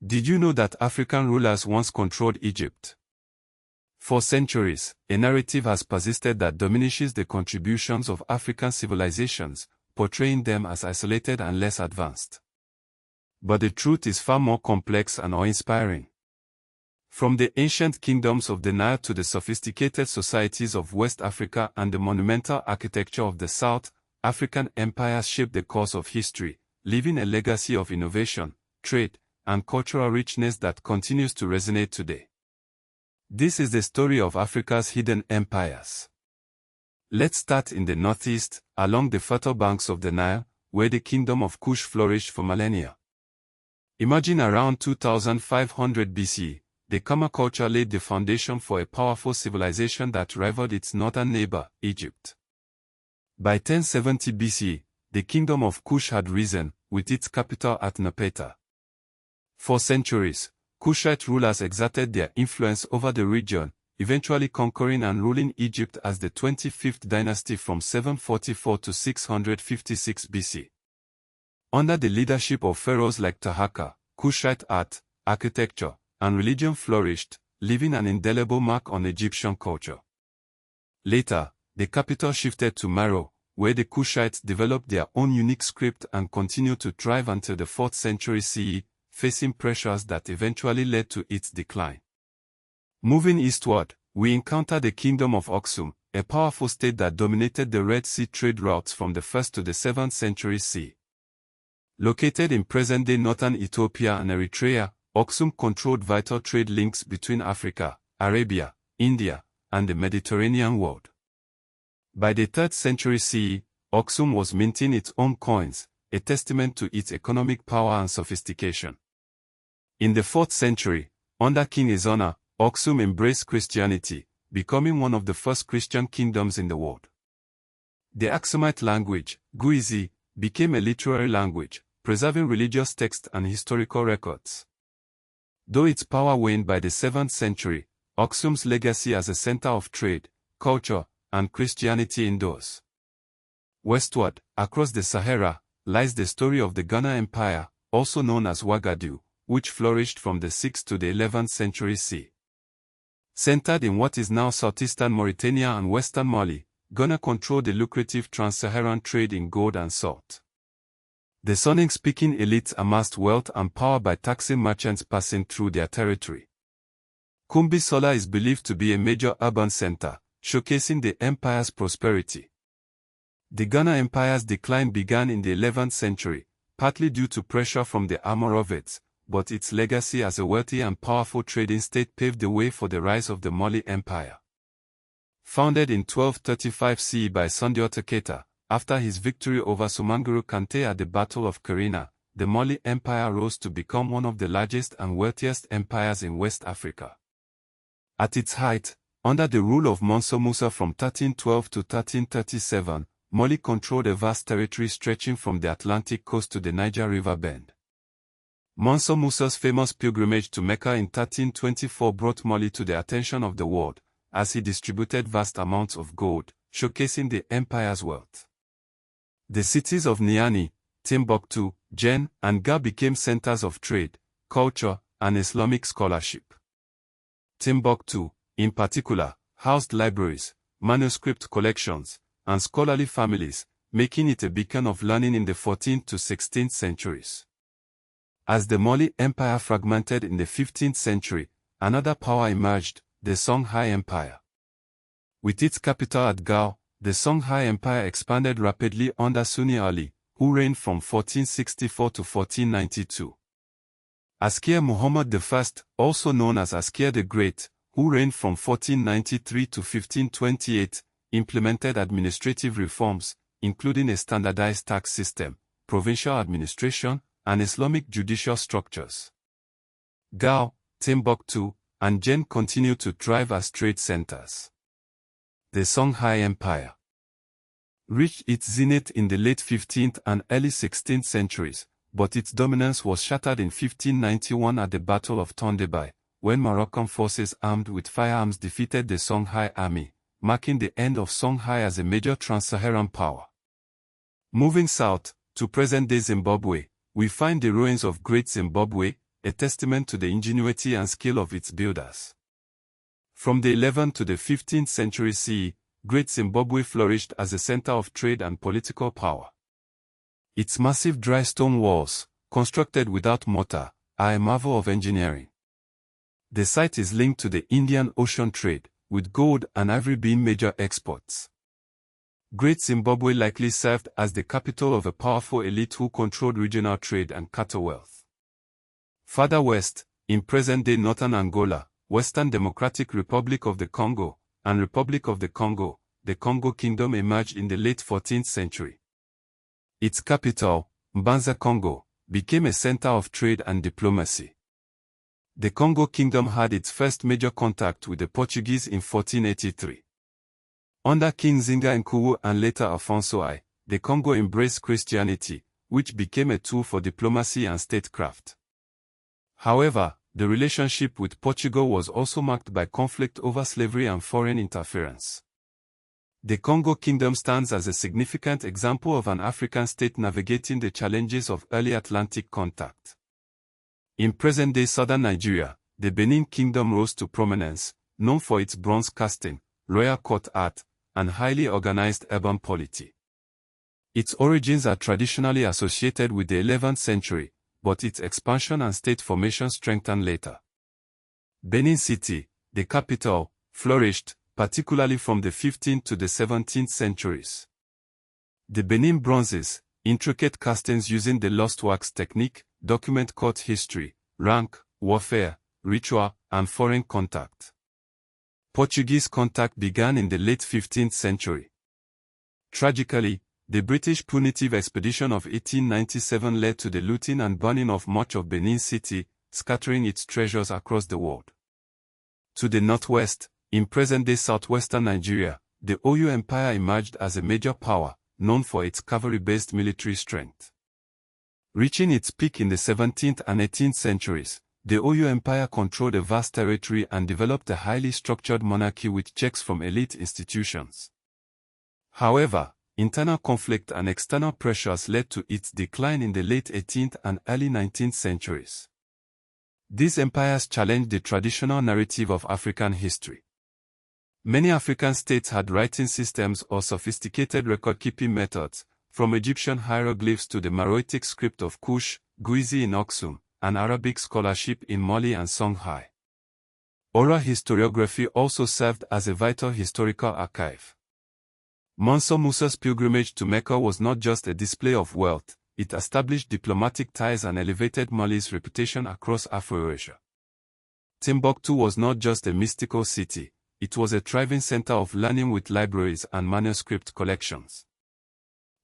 Did you know that African rulers once controlled Egypt? For centuries, a narrative has persisted that diminishes the contributions of African civilizations, portraying them as isolated and less advanced. But the truth is far more complex and awe-inspiring. From the ancient kingdoms of the Nile to the sophisticated societies of West Africa and the monumental architecture of the South, African empires shaped the course of history, leaving a legacy of innovation, trade, and cultural richness that continues to resonate today. This is the story of Africa's hidden empires. Let's start in the northeast, along the fertile banks of the Nile, where the kingdom of Kush flourished for millennia. Imagine around 2500 BC, the Khmer culture laid the foundation for a powerful civilization that rivaled its northern neighbor, Egypt. By 1070 BC, the kingdom of Kush had risen, with its capital at Napata. For centuries, Kushite rulers exerted their influence over the region, eventually conquering and ruling Egypt as the 25th dynasty from 744 to 656 BC. Under the leadership of pharaohs like Tahaka, Kushite art, architecture, and religion flourished, leaving an indelible mark on Egyptian culture. Later, the capital shifted to Meroe, where the Kushites developed their own unique script and continued to thrive until the 4th century CE, facing pressures that eventually led to its decline. Moving eastward, we encounter the kingdom of Aksum, a powerful state that dominated the Red Sea trade routes from the 1st to the 7th century CE. Located in present-day northern Ethiopia and Eritrea, Aksum controlled vital trade links between Africa, Arabia, India, and the Mediterranean world. By the 3rd century CE, Aksum was minting its own coins, a testament to its economic power and sophistication. In the 4th century, under King Ezana, Aksum embraced Christianity, becoming one of the first Christian kingdoms in the world. The Aksumite language, Guizi, became a literary language, preserving religious texts and historical records. Though its power waned by the 7th century, Aksum's legacy as a center of trade, culture, and Christianity endures. Westward, across the Sahara, lies the story of the Ghana Empire, also known as Ouagadougou, which flourished from the 6th to the 11th century CE. Centered in what is now southeastern Mauritania and western Mali, Ghana controlled the lucrative trans-Saharan trade in gold and salt. The Songhai-speaking elites amassed wealth and power by taxing merchants passing through their territory. Kumbi-Sola is believed to be a major urban center, showcasing the empire's prosperity. The Ghana Empire's decline began in the 11th century, partly due to pressure from the Almoravids, but its legacy as a wealthy and powerful trading state paved the way for the rise of the Mali Empire. Founded in 1235 CE by Sundiata Keita, after his victory over Sumanguru Kante at the Battle of Karina, the Mali Empire rose to become one of the largest and wealthiest empires in West Africa. At its height, under the rule of Manso Musa from 1312 to 1337, Mali controlled a vast territory stretching from the Atlantic coast to the Niger River bend. Manso Musa's famous pilgrimage to Mecca in 1324 brought Mali to the attention of the world, as he distributed vast amounts of gold, showcasing the empire's wealth. The cities of Niani, Timbuktu, Jen, and Ga became centers of trade, culture, and Islamic scholarship. Timbuktu, in particular, housed libraries, manuscript collections, and scholarly families, making it a beacon of learning in the 14th to 16th centuries. As the Mali Empire fragmented in the 15th century, another power emerged, the Songhai Empire. With its capital at Gao, the Songhai Empire expanded rapidly under Sunni Ali, who reigned from 1464 to 1492. Askir Muhammad I, also known as Askir the Great, who reigned from 1493 to 1528, implemented administrative reforms, including a standardized tax system, provincial administration, and Islamic judicial structures. Gao, Timbuktu, and Jen continued to thrive as trade centers. The Songhai Empire reached its zenith in the late 15th and early 16th centuries, but its dominance was shattered in 1591 at the Battle of Tondebai, when Moroccan forces armed with firearms defeated the Songhai army, marking the end of Songhai as a major trans-Saharan power. Moving south, to present-day Zimbabwe, we find the ruins of Great Zimbabwe, a testament to the ingenuity and skill of its builders. From the 11th to the 15th century CE, Great Zimbabwe flourished as a center of trade and political power. Its massive dry stone walls, constructed without mortar, are a marvel of engineering. The site is linked to the Indian Ocean trade, with gold and ivory being major exports. Great Zimbabwe likely served as the capital of a powerful elite who controlled regional trade and cattle wealth. Further west, in present-day northern Angola, Western Democratic Republic of the Congo, and Republic of the Congo Kingdom emerged in the late 14th century. Its capital, Mbanza Congo, became a center of trade and diplomacy. The Congo Kingdom had its first major contact with the Portuguese in 1483. Under King Zinga Nkuwu and later Afonso I, the Congo embraced Christianity, which became a tool for diplomacy and statecraft. However, the relationship with Portugal was also marked by conflict over slavery and foreign interference. The Congo Kingdom stands as a significant example of an African state navigating the challenges of early Atlantic contact. In present-day southern Nigeria, the Benin Kingdom rose to prominence, known for its bronze casting, royal court art, and highly organized urban polity. Its origins are traditionally associated with the 11th century, but its expansion and state formation strengthened later. Benin City, the capital, flourished, particularly from the 15th to the 17th centuries. The Benin bronzes, intricate castings using the lost wax technique, document court history, rank, warfare, ritual, and foreign contact. Portuguese contact began in the late 15th century. Tragically, the British punitive expedition of 1897 led to the looting and burning of much of Benin City, scattering its treasures across the world. To the northwest, in present-day southwestern Nigeria, the Oyo Empire emerged as a major power, known for its cavalry-based military strength. Reaching its peak in the 17th and 18th centuries, the Oyo Empire controlled a vast territory and developed a highly structured monarchy with checks from elite institutions. However, internal conflict and external pressures led to its decline in the late 18th and early 19th centuries. These empires challenged the traditional narrative of African history. Many African states had writing systems or sophisticated record-keeping methods, from Egyptian hieroglyphs to the Meroitic script of Kush, Guizi in Aksum, and Arabic scholarship in Mali and Songhai. Oral historiography also served as a vital historical archive. Mansour Musa's pilgrimage to Mecca was not just a display of wealth, it established diplomatic ties and elevated Mali's reputation across Afro-Asia. Timbuktu was not just a mystical city, it was a thriving center of learning with libraries and manuscript collections.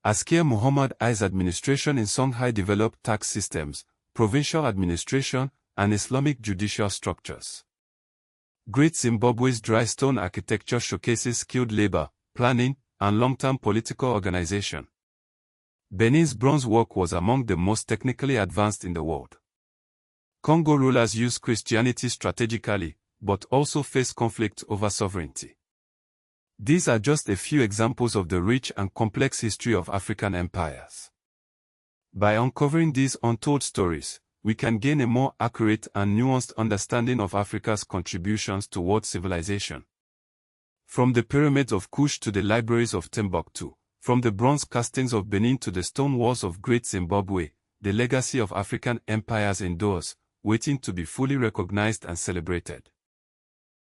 Askir Muhammad I's administration in Songhai developed tax systems, provincial administration, and Islamic judicial structures. Great Zimbabwe's dry stone architecture showcases skilled labor, planning, and long-term political organization. Benin's bronze work was among the most technically advanced in the world. Congo rulers used Christianity strategically, but also faced conflict over sovereignty. These are just a few examples of the rich and complex history of African empires. By uncovering these untold stories, we can gain a more accurate and nuanced understanding of Africa's contributions towards civilization. From the pyramids of Kush to the libraries of Timbuktu, from the bronze castings of Benin to the stone walls of Great Zimbabwe, the legacy of African empires endures, waiting to be fully recognized and celebrated.